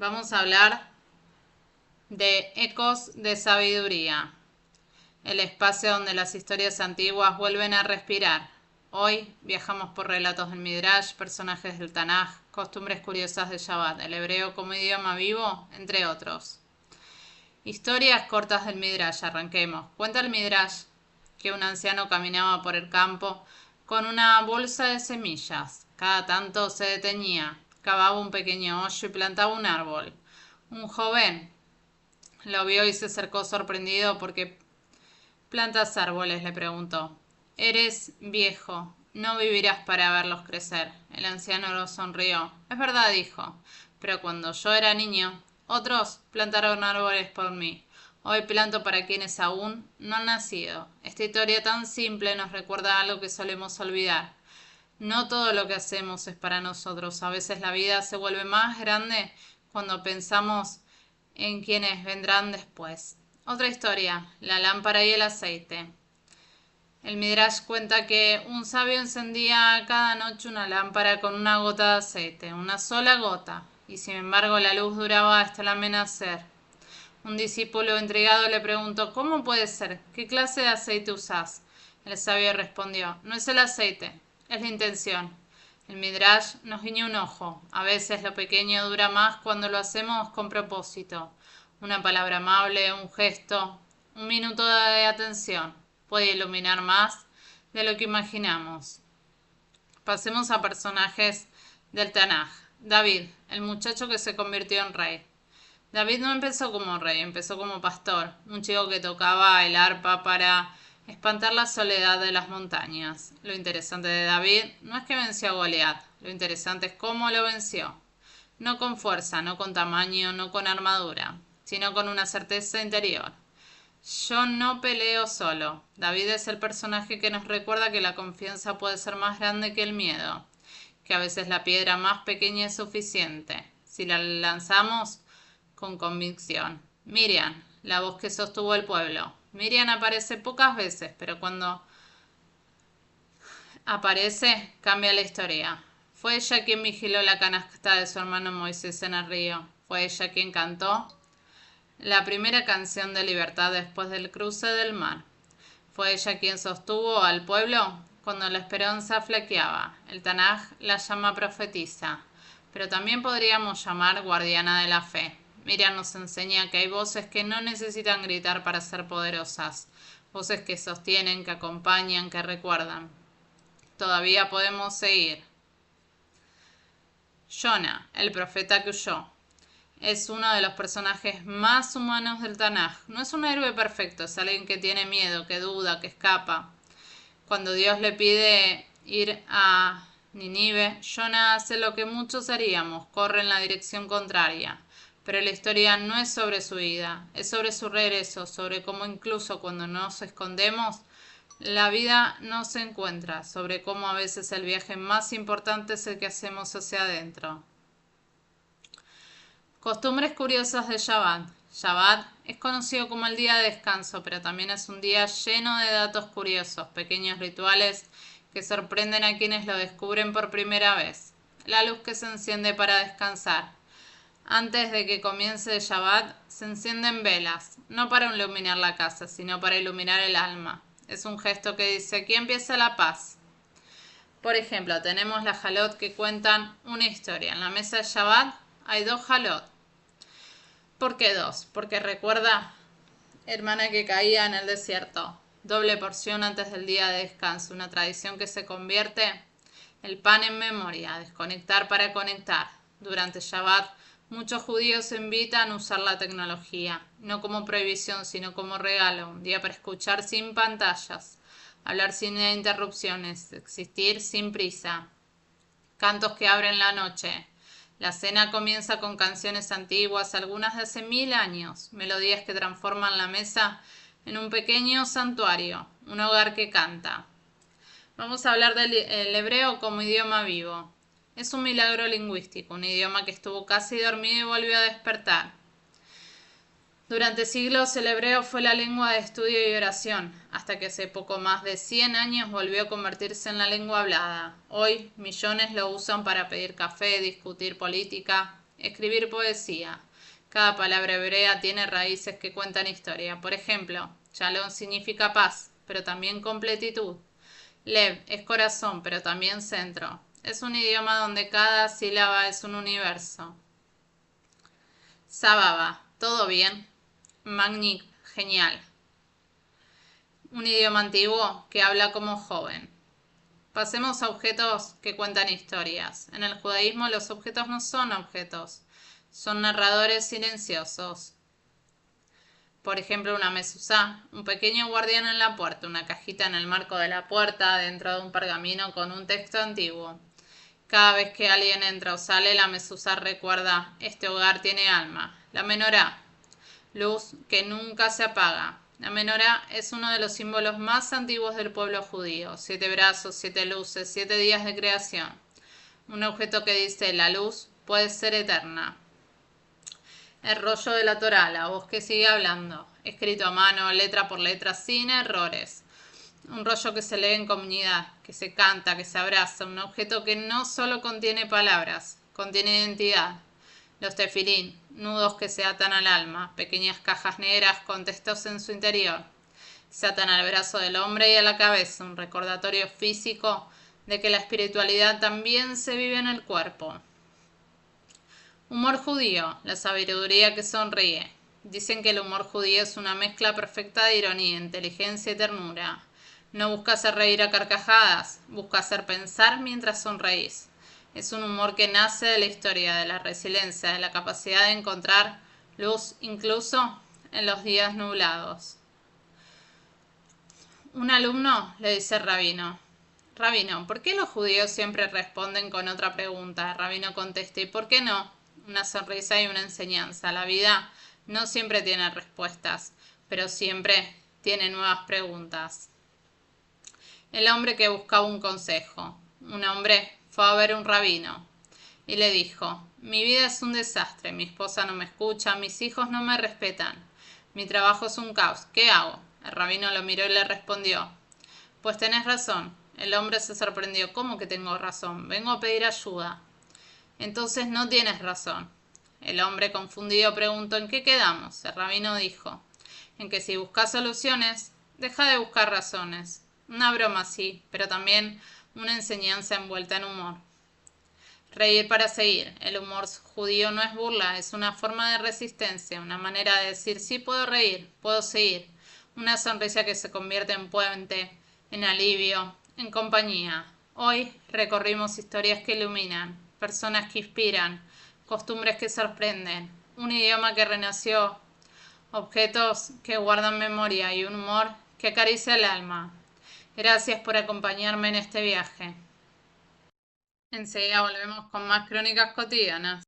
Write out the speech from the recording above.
Vamos a hablar de ecos de sabiduría, el espacio donde las historias antiguas vuelven a respirar. Hoy viajamos por relatos del Midrash, personajes del Tanaj, costumbres curiosas de Shabbat, el hebreo como idioma vivo, entre otros. Historias cortas del Midrash, arranquemos. Cuenta el Midrash que un anciano caminaba por el campo con una bolsa de semillas. Cada tanto se detenía, cavaba un pequeño hoyo y plantaba un árbol. Un joven lo vio y se acercó sorprendido. ¿Porque plantas árboles?, le preguntó. Eres viejo, no vivirás para verlos crecer. El anciano lo sonrió. Es verdad, dijo, pero cuando yo era niño, otros plantaron árboles por mí. Hoy planto para quienes aún no han nacido. Esta historia tan simple nos recuerda algo que solemos olvidar. No todo lo que hacemos es para nosotros. A veces la vida se vuelve más grande cuando pensamos en quienes vendrán después. Otra historia, la lámpara y el aceite. El Midrash cuenta que un sabio encendía cada noche una lámpara con una gota de aceite, una sola gota, y sin embargo la luz duraba hasta el amanecer. Un discípulo intrigado le preguntó: ¿cómo puede ser? ¿Qué clase de aceite usás? El sabio respondió: no es el aceite, es la intención. El Midrash nos guiña un ojo. A veces lo pequeño dura más cuando lo hacemos con propósito. Una palabra amable, un gesto, un minuto de atención puede iluminar más de lo que imaginamos. Pasemos a personajes del Tanaj. David, el muchacho que se convirtió en rey. David no empezó como rey, empezó como pastor, un chico que tocaba el arpa para espantar la soledad de las montañas. Lo interesante de David no es que venció a Goliat, lo interesante es cómo lo venció. No con fuerza, no con tamaño, no con armadura, sino con una certeza interior. Yo no peleo solo. David es el personaje que nos recuerda que la confianza puede ser más grande que el miedo, que a veces la piedra más pequeña es suficiente, si la lanzamos con convicción. Miriam, la voz que sostuvo el pueblo. Miriam aparece pocas veces, pero cuando aparece cambia la historia. Fue ella quien vigiló la canasta de su hermano Moisés en el río. Fue ella quien cantó la primera canción de libertad después del cruce del mar. Fue ella quien sostuvo al pueblo cuando la esperanza flaqueaba. El Tanaj la llama profetisa, pero también podríamos llamar guardiana de la fe. Miriam nos enseña que hay voces que no necesitan gritar para ser poderosas, voces que sostienen, que acompañan, que recuerdan. Todavía podemos seguir. Jonah, el profeta que huyó. Es uno de los personajes más humanos del Tanaj. No es un héroe perfecto, es alguien que tiene miedo, que duda, que escapa. Cuando Dios le pide ir a Nínive, Jonah hace lo que muchos haríamos, corre en la dirección contraria. Pero la historia no es sobre su vida, es sobre su regreso, sobre cómo incluso cuando nos escondemos, la vida nos encuentra, sobre cómo a veces el viaje más importante es el que hacemos hacia adentro. Costumbres curiosas de Shabbat. Shabbat es conocido como el día de descanso, pero también es un día lleno de datos curiosos, pequeños rituales que sorprenden a quienes lo descubren por primera vez. La luz que se enciende para descansar. Antes de que comience el Shabbat, se encienden velas, no para iluminar la casa, sino para iluminar el alma. Es un gesto que dice: aquí empieza la paz. Por ejemplo, tenemos las halot que cuentan una historia. En la mesa de Shabbat hay 2 halot. ¿Por qué 2? Porque recuerda, hermana que caía en el desierto. Doble porción antes del día de descanso, una tradición que se convierte el pan en memoria, desconectar para conectar. Durante Shabbat, muchos judíos invitan a usar la tecnología, no como prohibición, sino como regalo, un día para escuchar sin pantallas, hablar sin interrupciones, existir sin prisa. Cantos que abren la noche. La cena comienza con canciones antiguas, algunas de hace 1000 años, melodías que transforman la mesa en un pequeño santuario, un hogar que canta. Vamos a hablar del hebreo como idioma vivo. Es un milagro lingüístico, un idioma que estuvo casi dormido y volvió a despertar. Durante siglos el hebreo fue la lengua de estudio y oración, hasta que hace poco más de 100 años volvió a convertirse en la lengua hablada. Hoy millones lo usan para pedir café, discutir política. escribir poesía. Cada palabra hebrea tiene raíces que cuentan historia. Por ejemplo, shalom significa paz, pero también completitud. Lev es corazón, pero también centro. Es un idioma donde cada sílaba es un universo. Sababa, ¿todo bien? Magnific, genial. Un idioma antiguo que habla como joven. Pasemos a objetos que cuentan historias. En el judaísmo los objetos no son objetos, son narradores silenciosos. Por ejemplo, una mezuzá, un pequeño guardián en la puerta, una cajita en el marco de la puerta, dentro de un pergamino con un texto antiguo. Cada vez que alguien entra o sale, la mezuzá recuerda, este hogar tiene alma. La menorá, luz que nunca se apaga. La menorá es uno de los símbolos más antiguos del pueblo judío. 7 brazos, 7 luces, 7 días de creación. Un objeto que dice la luz puede ser eterna. El rollo de la Torá, la voz que sigue hablando, escrito a mano, letra por letra, sin errores. Un rollo que se lee en comunidad, que se canta, que se abraza. Un objeto que no solo contiene palabras, contiene identidad. Los tefilín, nudos que se atan al alma, pequeñas cajas negras con textos en su interior. Se atan al brazo del hombre y a la cabeza, un recordatorio físico de que la espiritualidad también se vive en el cuerpo. Humor judío, la sabiduría que sonríe. Dicen que el humor judío es una mezcla perfecta de ironía, inteligencia y ternura. No busca hacer reír a carcajadas, busca hacer pensar mientras sonreís. Es un humor que nace de la historia, de la resiliencia, de la capacidad de encontrar luz incluso en los días nublados. Un alumno le dice al rabino, Rabino, ¿por qué los judíos siempre responden con otra pregunta? El rabino contesta, ¿y por qué no? Una sonrisa y una enseñanza. La vida no siempre tiene respuestas, pero siempre tiene nuevas preguntas. El hombre que buscaba un consejo. Un hombre fue a ver un rabino y le dijo, mi vida es un desastre, mi esposa no me escucha, mis hijos no me respetan, mi trabajo es un caos, ¿qué hago? El rabino lo miró y le respondió, pues tenés razón. El hombre se sorprendió, ¿cómo que tengo razón? Vengo a pedir ayuda. Entonces no tienes razón. El hombre confundido preguntó, ¿en qué quedamos? El rabino dijo, en que si buscas soluciones, deja de buscar razones. Una broma sí, pero también una enseñanza envuelta en humor. Reír para seguir. El humor judío no es burla, es una forma de resistencia, una manera de decir sí puedo reír, puedo seguir. Una sonrisa que se convierte en puente, en alivio, en compañía. Hoy recorrimos historias que iluminan, personas que inspiran, costumbres que sorprenden, un idioma que renació, objetos que guardan memoria y un humor que acaricia el alma. Gracias por acompañarme en este viaje. Enseguida volvemos con más crónicas cotidianas.